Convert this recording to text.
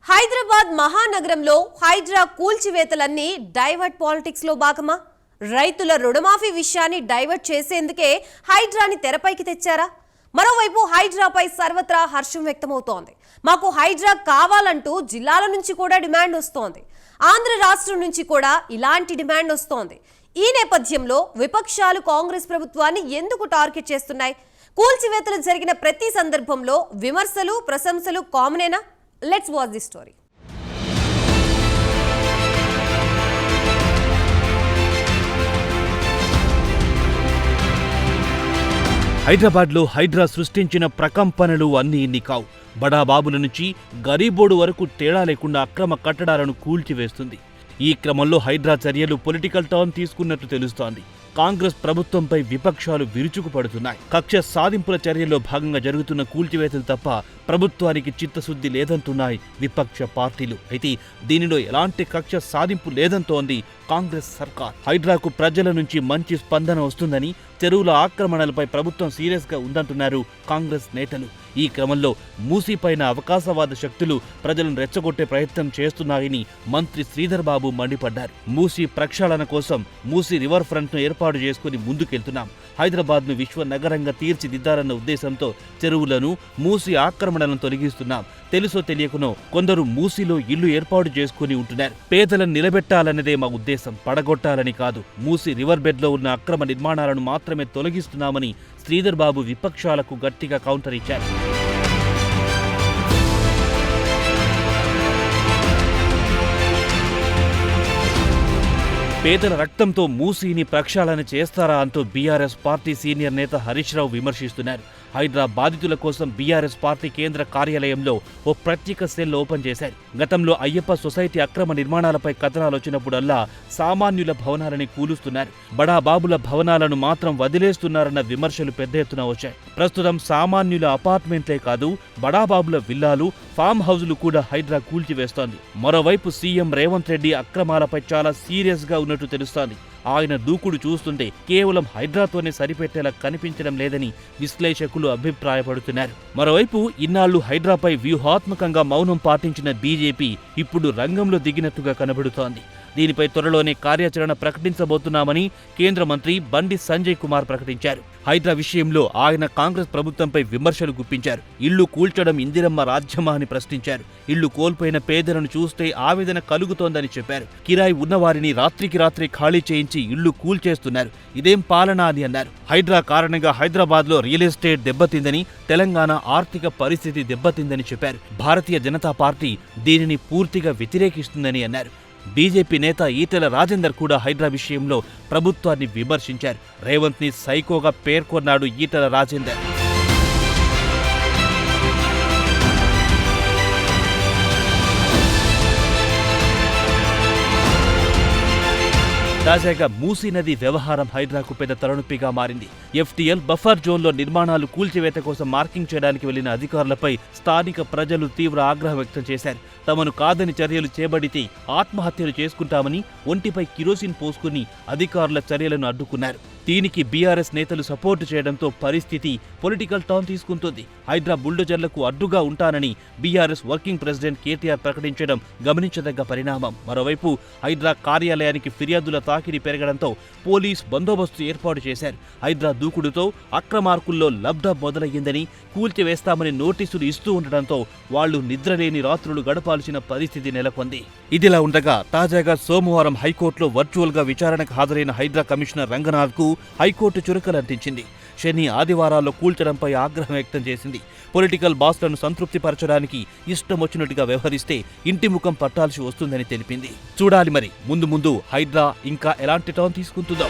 హైదరాబాద్ మహానగరంలో Hydraa కూల్చివేతలన్నీ divert politics లో భాగమా? రైతుల రుణమాఫీ విషయాన్ని డైవర్ట్ చేసేందుకే హైడ్రాని తెరపైకి తెచ్చారా? మరోవైపు హైడ్రాపై సర్వత్రా హర్షం వ్యక్తమవుతోంది. మాకు హైడ్రా కావాలంటూ జిల్లాల నుంచి కూడా డిమాండ్ వస్తోంది. ఆంధ్ర రాష్ట్రం నుంచి కూడా ఇలాంటి డిమాండ్ వస్తోంది. ఈ నేపథ్యంలో విపక్షాలు కాంగ్రెస్ ప్రభుత్వాన్ని ఎందుకు టార్గెట్ చేస్తున్నాయి? కూల్చివేతలు జరిగిన ప్రతి సందర్భంలో విమర్శలు ప్రశంసలు కామనేనా? Let's watch this story. హైదరాబాద్లో హైడ్రా సృష్టించిన ప్రకంపనలు అన్నీ ఇన్ని కావు. బడాబాబుల నుంచి గరీబోడు వరకు తేడా లేకుండా అక్రమ కట్టడాలను కూల్చివేస్తుంది. ఈ క్రమంలో హైడ్రా చర్యలు పొలిటికల్ టర్న్ తీసుకున్నట్టు తెలుస్తోంది. కాంగ్రెస్ ప్రభుత్వంపై విపక్షాలు విరుచుకుపడుతున్నాయి. కక్ష సాధింపుల చర్యల్లో భాగంగా జరుగుతున్న కూల్చివేతలు తప్ప ప్రభుత్వానికి చిత్తశుద్ధి లేదంటున్నాయి విపక్ష పార్టీలు. అయితే దీనిలో ఎలాంటి కక్ష సాధింపు లేదంటోంది కాంగ్రెస్ సర్కార్. హైడ్రాకు ప్రజల నుంచి మంచి స్పందన వస్తుందని, చెరువుల ఆక్రమణలపై ప్రభుత్వం సీరియస్ గా ఉందంటున్నారు కాంగ్రెస్ నేతలు. ఈ క్రమంలో మూసీపైన అవకాశవాద శక్తులు ప్రజలను రెచ్చగొట్టే ప్రయత్నం చేస్తున్నాయని మంత్రి శ్రీధర్ బాబు మండిపడ్డారు. మూసీ ప్రక్షాళన కోసం మూసీ రివర్ ఫ్రంట్ ను ఏర్పాటు చేసుకుని ముందుకెళ్తున్నాం. హైదరాబాద్ ను విశ్వ నగరంగా తీర్చిదిద్దారన్న ఉద్దేశంతో చెరువులను, మూసీ ఆక్రమణలను తొలగిస్తున్నాం. తెలుసో తెలియకునో కొందరు మూసీలో ఇల్లు ఏర్పాటు చేసుకుని ఉంటున్నారు. పేదలను నిలబెట్టాలన్నదే మా ఉద్దేశం, పడగొట్టాలని కాదు. మూసీ రివర్ బెడ్ లో ఉన్న అక్రమ నిర్మాణాలను మాత్రమే తొలగిస్తున్నామని శ్రీధర్ బాబు విపక్షాలకు గట్టిగా కౌంటర్ ఇచ్చారు. పేదల రక్తంతో మూసీని ప్రక్షాళన చేస్తారా అంటూ బీఆర్ఎస్ పార్టీ సీనియర్ నేత హరీష్ రావు విమర్శిస్తున్నారు. హైడ్రా బాధితుల కోసం బీఆర్ఎస్ పార్టీ కేంద్ర కార్యాలయంలో ఓ ప్రత్యేక సెల్ ఓపెన్ చేశారు. గతంలో అయ్యప్ప సొసైటీ అక్రమ నిర్మాణాలపై కథనాలు వచ్చినప్పుడల్లా సామాన్యుల భవనాలని కూలుస్తున్నారు. బడాబాబుల భవనాలను మాత్రం వదిలేస్తున్నారన్న విమర్శలు పెద్ద ఎత్తున వచ్చాయి. ప్రస్తుతం సామాన్యుల అపార్ట్మెంట్లే కాదు, బడాబాబుల విల్లాలు, ఫామ్ హౌజులు కూడా హైడ్రా కూల్చివేస్తోంది. మరోవైపు సీఎం రేవంత్ రెడ్డి అక్రమాలపై చాలా సీరియస్ గా ఉన్నట్టు తెలుస్తోంది. ఆయన దూకుడు చూస్తుంటే కేవలం హైడ్రాతోనే సరిపెట్టేలా కనిపించడం లేదని విశ్లేషకులు అభిప్రాయపడుతున్నారు. మరోవైపు ఇన్నాళ్లు హైడ్రాపై వ్యూహాత్మకంగా మౌనం పాటించిన బీజేపీ ఇప్పుడు రంగంలో దిగినట్టుగా కనబడుతోంది. దీనిపై త్వరలోనే కార్యాచరణ ప్రకటించబోతున్నామని కేంద్ర మంత్రి బండి సంజయ్ కుమార్ ప్రకటించారు. హైడ్రా విషయంలో ఆయన కాంగ్రెస్ ప్రభుత్వంపై విమర్శలు గుప్పించారు. ఇళ్లు కూల్చడం ఇందిరమ్మ రాజ్యమా అని ప్రశ్నించారు. ఇళ్లు కోల్పోయిన పేదలను చూస్తే ఆవేదన కలుగుతోందని చెప్పారు. కిరాయి ఉన్నవారిని రాత్రికి రాత్రి ఖాళీ చేయించి ఇళ్లు కూల్చేస్తున్నారు. ఇదేం పాలన అని అన్నారు. హైడ్రా కారణంగా హైదరాబాద్ లో రియల్ ఎస్టేట్ దెబ్బతిందని, తెలంగాణ ఆర్థిక పరిస్థితి దెబ్బతిందని చెప్పారు. భారతీయ జనతా పార్టీ దీనిని పూర్తిగా వ్యతిరేకిస్తుందని అన్నారు. బీజేపీ నేత ఈటెల రాజేందర్ కూడా హైడ్రా విషయంలో ప్రభుత్వాన్ని విమర్శించారు. రేవంత్ ని సైకోగా పేర్కొన్నాడు ఈటెల రాజేందర్. తాజాగా మూసీ నది వ్యవహారం హైడ్రాకు పెద్ద తలనొప్పిగా మారింది. ఎఫ్టీఎల్ బఫర్ జోన్లో నిర్మాణాలు కూల్చివేత కోసం మార్కింగ్ చేయడానికి వెళ్లిన అధికారులపై స్థానిక ప్రజలు తీవ్ర ఆగ్రహం వ్యక్తం చేశారు. తమను కాదని చర్యలు చేపడితే ఆత్మహత్యలు చేసుకుంటామని ఒంటిపై కిరోసిన్ పోసుకుని అధికారుల చర్యలను అడ్డుకున్నారు. దీనికి బీఆర్ఎస్ నేతలు సపోర్టు చేయడంతో పరిస్థితి పొలిటికల్ టర్న్ తీసుకుంటుంది. హైడ్రా బుల్డోజర్లకు అడ్డుగా ఉంటానని బీఆర్ఎస్ వర్కింగ్ ప్రెసిడెంట్ కేటీఆర్ ప్రకటించడం గమనించదగ్గ పరిణామం. మరోవైపు హైడ్రా కార్యాలయానికి ఫిర్యాదుల తాకిడి పెరగడంతో పోలీస్ బందోబస్తు ఏర్పాటు చేశారు. హైడ్రా దూకుడుతో అక్రమార్కుల్లో లబ్ధ మొదలయ్యిందని, కూల్చివేస్తామని నోటీసులు ఇస్తూ ఉండడంతో వాళ్లు నిద్రలేని రాత్రులు గడపాల్సిన పరిస్థితి నెలకొంది. ఇదిలా ఉండగా తాజాగా సోమవారం హైకోర్టులో వర్చువల్ గా విచారణకు హాజరైన హైడ్రా కమిషనర్ రంగనాథ్ కు హైకోర్టు చురకలంటించింది. శని ఆదివారాల్లో కూల్చడంపై ఆగ్రహం వ్యక్తం చేసింది. పొలిటికల్ బాస్లను సంతృప్తిపరచడానికి ఇష్టం వచ్చినట్టుగా వ్యవహరిస్తే ఇంటి ముఖం పట్టాల్సి వస్తుందని తెలిపింది. చూడాలి మరి ముందు ముందు హైడ్రా ఇంకా ఎలాంటి టర్న్ తీసుకుంటుందో.